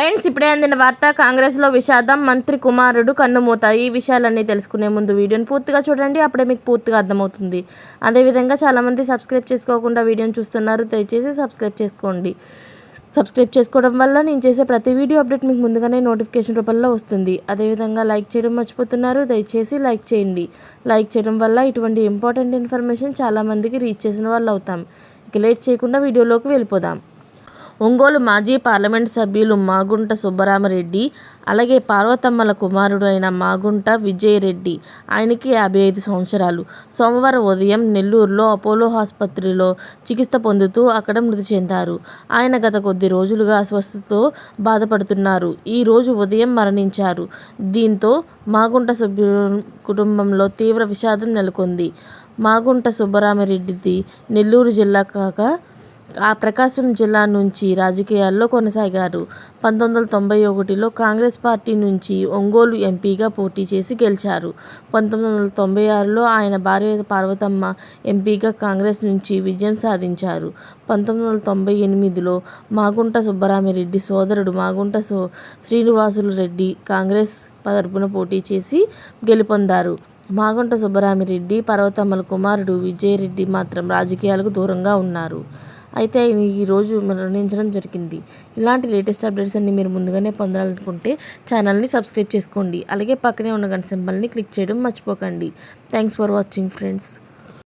Friends, ఇప్పుడే అందిన వార్త. కాంగ్రెస్లో విషాదం, మంత్రి కుమారుడు కన్నుమూత. ఈ విషయాలన్నీ తెలుసుకునే ముందు వీడియోని పూర్తిగా చూడండి, అప్పుడే మీకు పూర్తిగా అర్థమవుతుంది. అదేవిధంగా చాలామంది సబ్స్క్రైబ్ చేసుకోకుండా వీడియోని చూస్తున్నారు, దయచేసి సబ్స్క్రైబ్ చేసుకోండి. సబ్స్క్రైబ్ చేసుకోవడం వల్ల నేను చేసే ప్రతి వీడియో అప్డేట్ మీకు ముందుగానే నోటిఫికేషన్ రూపంలో వస్తుంది. అదేవిధంగా లైక్ చేయడం మర్చిపోతున్నారు, దయచేసి లైక్ చేయండి. లైక్ చేయడం వల్ల ఇటువంటి ఇంపార్టెంట్ ఇన్ఫర్మేషన్ చాలామందికి రీచ్ చేసిన వాళ్ళు అవుతాం. ఇక లేట్ చేయకుండా వీడియోలోకి వెళ్ళిపోదాం. ఒంగోలు మాజీ పార్లమెంట్ సభ్యులు మాగుంట సుబ్బరామరెడ్డి, అలాగే పార్వతమ్మల కుమారుడు అయిన మాగుంట విజయరెడ్డి, ఆయనకి 55 సంవత్సరాలు, సోమవారం ఉదయం నెల్లూరులో అపోలో ఆసుపత్రిలో చికిత్స పొందుతూ అక్కడ మృతి చెందారు. ఆయన గత కొద్ది రోజులుగా అస్వస్థతతో బాధపడుతున్నారు. ఈ రోజు ఉదయం మరణించారు. దీంతో మాగుంట కుటుంబంలో తీవ్ర విషాదం నెలకొంది. మాగుంట సుబ్బరామరెడ్డిది నెల్లూరు జిల్లా కాక ప్రకాశం జిల్లా నుంచి రాజకీయాల్లో కొనసాగారు. 1991లో కాంగ్రెస్ పార్టీ నుంచి ఒంగోలు ఎంపీగా పోటీ చేసి గెలిచారు. 1996లో ఆయన భార్య పార్వతమ్మ ఎంపీగా కాంగ్రెస్ నుంచి విజయం సాధించారు. 1998లో మాగుంట సుబ్బరామిరెడ్డి సోదరుడు మాగుంట శ్రీనివాసులు రెడ్డి కాంగ్రెస్ తరపున పోటీ చేసి గెలుపొందారు. మాగుంట సుబ్బరామిరెడ్డి, పార్వతమ్మల కుమారుడు విజయరెడ్డి మాత్రం రాజకీయాలకు దూరంగా ఉన్నారు. అయితే ఆయన ఈరోజు మరణించడం జరిగింది. ఇలాంటి లేటెస్ట్ అప్డేట్స్ అన్ని మీరు ముందుగానే పొందాలనుకుంటే ఛానల్ని సబ్స్క్రైబ్ చేసుకోండి. అలాగే పక్కనే ఉన్న గంట సింబల్ని క్లిక్ చేయడం మర్చిపోకండి. Thanks for watching friends.